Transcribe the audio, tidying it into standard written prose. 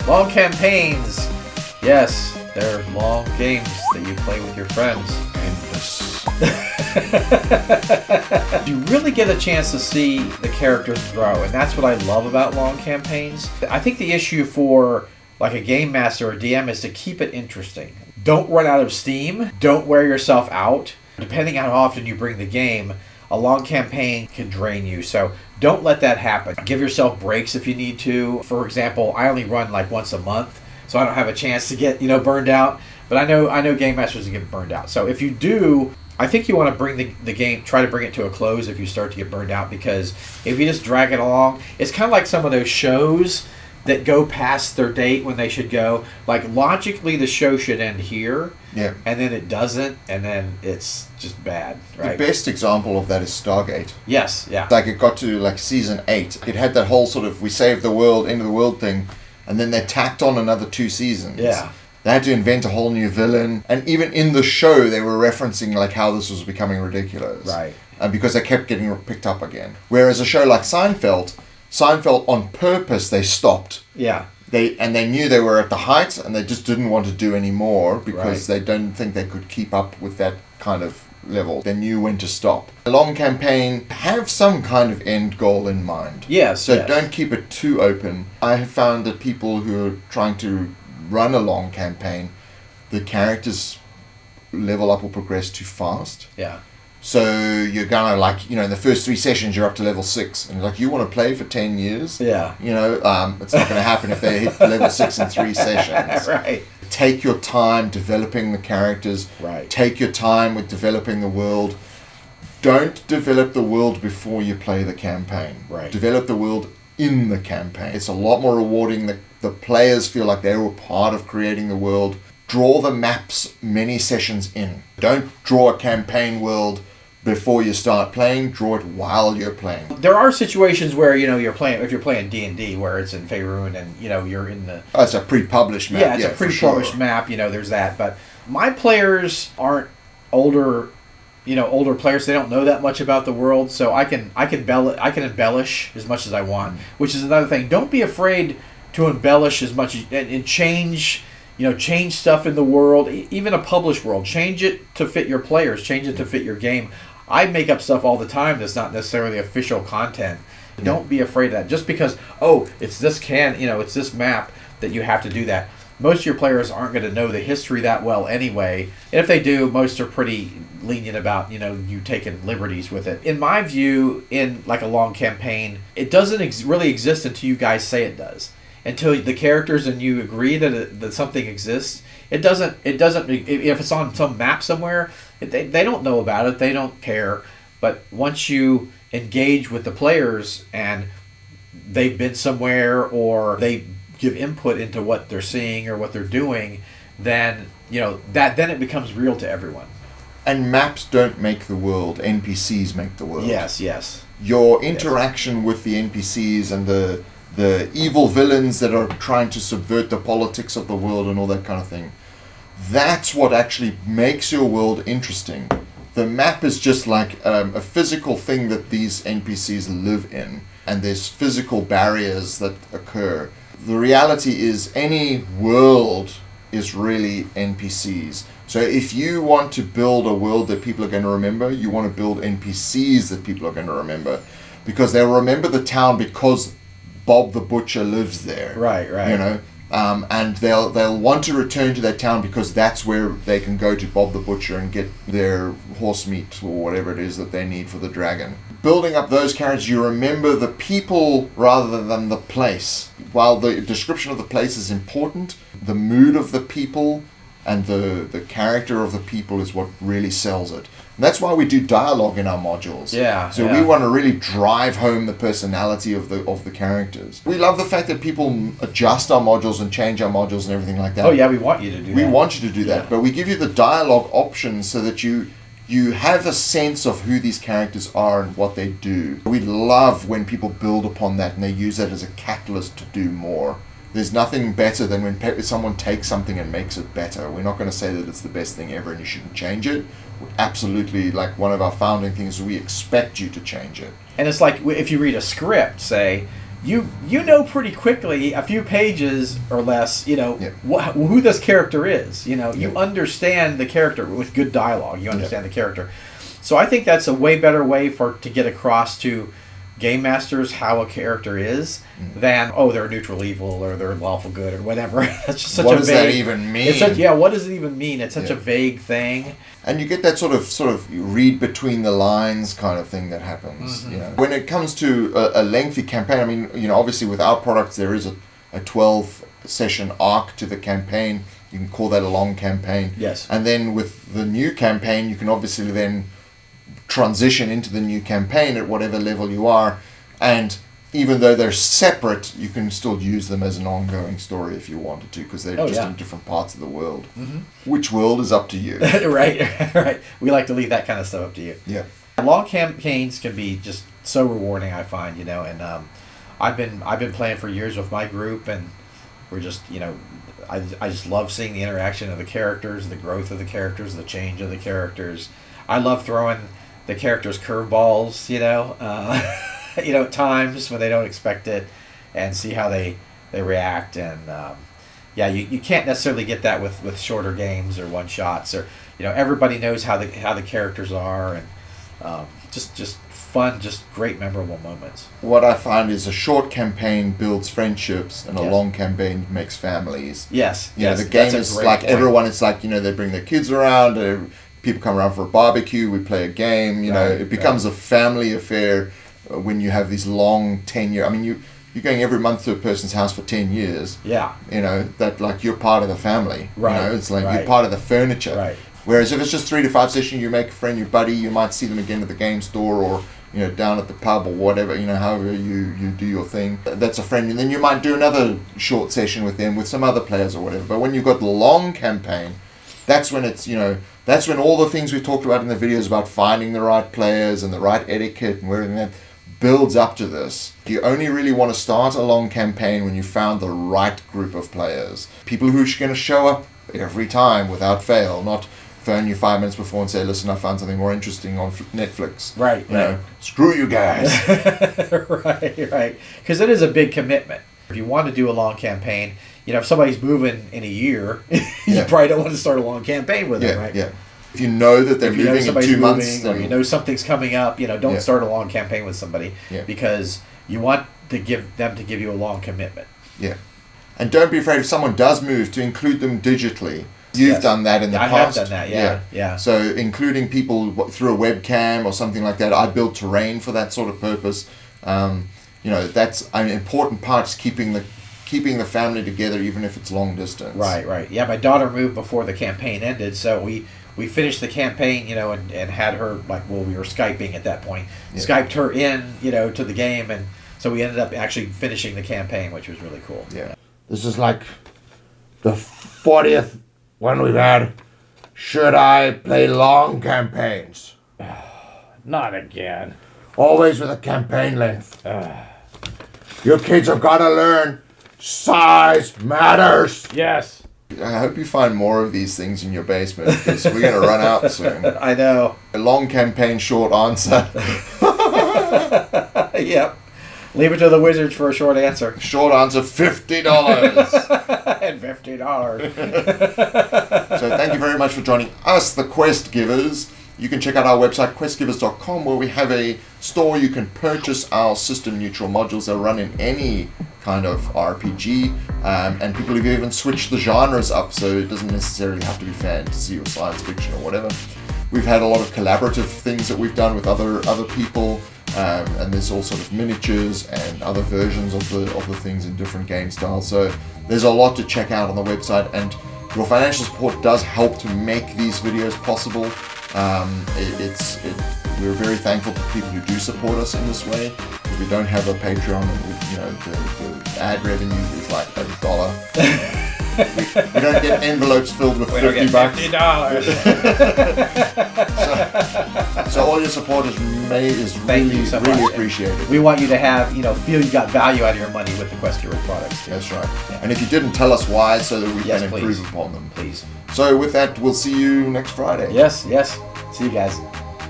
Long campaigns. Yes, they're long games that you play with your friends. Endless. You really get a chance to see the characters grow, and that's what I love about long campaigns. I think the issue for like a game master or DM is to keep it interesting. Don't run out of steam. Don't wear yourself out. Depending on how often you bring the game, a long campaign can drain you. So don't let that happen. Give yourself breaks if you need to. For example, I only run like once a month, so I don't have a chance to get, burned out. But I know game masters get burned out. So if you do, I think you want to bring the game, try to bring it to a close if you start to get burned out, because if you just drag it along, it's kind of like some of those shows that go past their date when they should go. Like, logically, the show should end here. Yeah. And then it doesn't, and then it's just bad, right? The best example of that is Stargate. Yes, yeah. Like, it got to, like, season 8. It had that whole sort of, we saved the world, end of the world thing, and then they tacked on another 2 seasons. Yeah. They had to invent a whole new villain. And even in the show, they were referencing, like, how this was becoming ridiculous. Right. Because they kept getting picked up again. Whereas a show like Seinfeld, on purpose, they stopped. Yeah. They knew they were at the height, and they just didn't want to do any more because Right. they don't think they could keep up with that kind of level. They knew when to stop. A long campaign, have some kind of end goal in mind. Yes, So yes. don't keep it too open. I have found that people who are trying to run a long campaign, the characters level up or progress too fast. Yeah. So you're gonna, like, in the first 3 sessions you're up to level 6, and like, you want to play for 10 years? Yeah. It's not gonna happen if they hit level 6 in 3 sessions. Right. Take your time developing the characters. Right. Take your time with developing the world. Don't develop the world before you play the campaign. Right. Develop the world in the campaign. It's a lot more rewarding. The players feel like they were part of creating the world. Draw the maps many sessions in. Don't draw a campaign world before you start playing. Draw it while you're playing. There are situations where, if you're playing D&D, where it's in Faerun and, you're in the... Oh, it's a pre-published map. Yeah, it's a pre-published map, there's that. But my players aren't older players. They don't know that much about the world, so I can embellish as much as I want, which is another thing. Don't be afraid to embellish as much and change stuff in the world, even a published world. Change it to fit your players, change it to fit your game. I make up stuff all the time that's not necessarily official content. Don't be afraid of that. Just because, it's this map, that you have to do that. Most of your players aren't going to know the history that well anyway. And if they do, most are pretty lenient about, you taking liberties with it. In my view, in like a long campaign, it doesn't really exist until you guys say it does. Until the characters and you agree that something exists. It doesn't, if it's on some map somewhere, they don't know about it, they don't care. But once you engage with the players and they've been somewhere or they give input into what they're seeing or what they're doing, then then it becomes real to everyone. And maps don't make the world. NPCs make the world. Yes. Your interaction with the NPCs and the evil villains that are trying to subvert the politics of the world and all that kind of thing, that's what actually makes your world interesting. The map is just like a physical thing that these NPCs live in, and there's physical barriers that occur. The reality is any world is really NPCs. So if you want to build a world that people are going to remember, you want to build NPCs that people are going to remember, because they'll remember the town because Bob the Butcher lives there. Right. And they'll want to return to that town because that's where they can go to Bob the Butcher and get their horse meat or whatever it is that they need for the dragon. Building up those characters, you remember the people rather than the place. While the description of the place is important, the mood of the people and the character of the people is what really sells it. And that's why we do dialogue in our modules. Yeah. So we want to really drive home the personality of the characters. We love the fact that people adjust our modules and change our modules and everything like that. Oh yeah, we want you to do that. We want you to do that, Yeah. but we give you the dialogue options so that you have a sense of who these characters are and what they do. We love when people build upon that and they use that as a catalyst to do more. There's nothing better than when someone takes something and makes it better. We're not going to say that it's the best thing ever and you shouldn't change it. Absolutely, like one of our founding things, we expect you to change it. And it's like if you read a script, say, you know pretty quickly, a few pages or less, Yeah. who this character is. You Yeah. understand the character with good dialogue. You understand the character. So I think that's a way better way to get across to game masters how a character is than they're neutral evil or they're lawful good or whatever. That's just such What a does vague, that even mean? What does it even mean? It's such a vague thing. And you get that sort of read between the lines kind of thing that happens. When it comes to a lengthy campaign, I mean, obviously with our products there is a 12 session arc to the campaign. You can call that a long campaign. Yes. And then with the new campaign, you can obviously then transition into the new campaign at whatever level you are, and even though they're separate, you can still use them as an ongoing story if you wanted to, because they're in different parts of the world. Which world is up to you. Right. We like to leave that kind of stuff up to you. Yeah. Long campaigns can be just so rewarding, I find, and I've been playing for years with my group, and we're just, I just love seeing the interaction of the characters, the growth of the characters, the change of the characters. I love throwing the characters curveballs, at times when they don't expect it, and see how they react. And you can't necessarily get that with shorter games or one shots, or everybody knows how the characters are, and just fun, just great memorable moments. What I find is a short campaign builds friendships, and a long campaign makes families. Yes. The game is like point. Everyone. It's like they bring their kids around. People come around for a barbecue. We play a game. It becomes a family affair when you have these long tenure. I mean, you're going every month to a person's house for 10 years. Yeah. That like you're part of the family. Right. It's like you're part of the furniture. Right. Whereas if it's just 3 to 5 sessions, you make a friend, your buddy. You might see them again at the game store or down at the pub or whatever. However you do your thing. That's a friend, and then you might do another short session with them with some other players or whatever. But when you've got the long campaign, that's when it's that's when all the things we talked about in the videos about finding the right players and the right etiquette and everything that builds up to this. You only really want to start a long campaign when you found the right group of players. People who are going to show up every time without fail, not phone you 5 minutes before and say, listen, I found something more interesting on Netflix. Right. Screw you guys. Right. Because it is a big commitment. If you want to do a long campaign, if somebody's moving in a year, you probably don't want to start a long campaign with them, right? Yeah. If you know that they're moving in 2 months, then or something's coming up, don't start a long campaign with somebody because you want to give you a long commitment. Yeah. And don't be afraid if someone does move to include them digitally. You've done that in the past. I have done that, yeah. So including people through a webcam or something like that. I build terrain for that sort of purpose. That's an important part, is keeping the family together even if it's long distance. Right. Yeah, my daughter moved before the campaign ended, so we finished the campaign, and had her, we were Skyping at that point. Yeah. Skyped her in, to the game, and so we ended up actually finishing the campaign, which was really cool. Yeah. This is like the 40th one we've had. Should I play long campaigns? Not again. Always with a campaign length. You kids have got to learn size matters. Yes. I hope you find more of these things in your basement, because we're going to run out soon. I know. A long campaign, short answer. Yep. Leave it to the wizards for a short answer. Short answer, $50. And $50. So thank you very much for joining us, the Quest Givers. You can check out our website, questgivers.com, where we have a store. You can purchase our system neutral modules that run in any kind of RPG, and people have even switched the genres up, so it doesn't necessarily have to be fantasy or science fiction or whatever. We've had a lot of collaborative things that we've done with other people, and there's all sort of miniatures and other versions of the things in different game styles. So there's a lot to check out on the website, and your financial support does help to make these videos possible. We're very thankful to people who do support us in this way, because we don't have a Patreon, and the ad revenue is like $1. We don't get envelopes filled with $50. So all your support is really appreciated. We want you to have, feel you got value out of your money with the Quest Hero products. That's right. Yeah. And if you didn't, tell us why, so that we can improve upon them. Please. So with that, we'll see you next Friday. Yes. See you guys.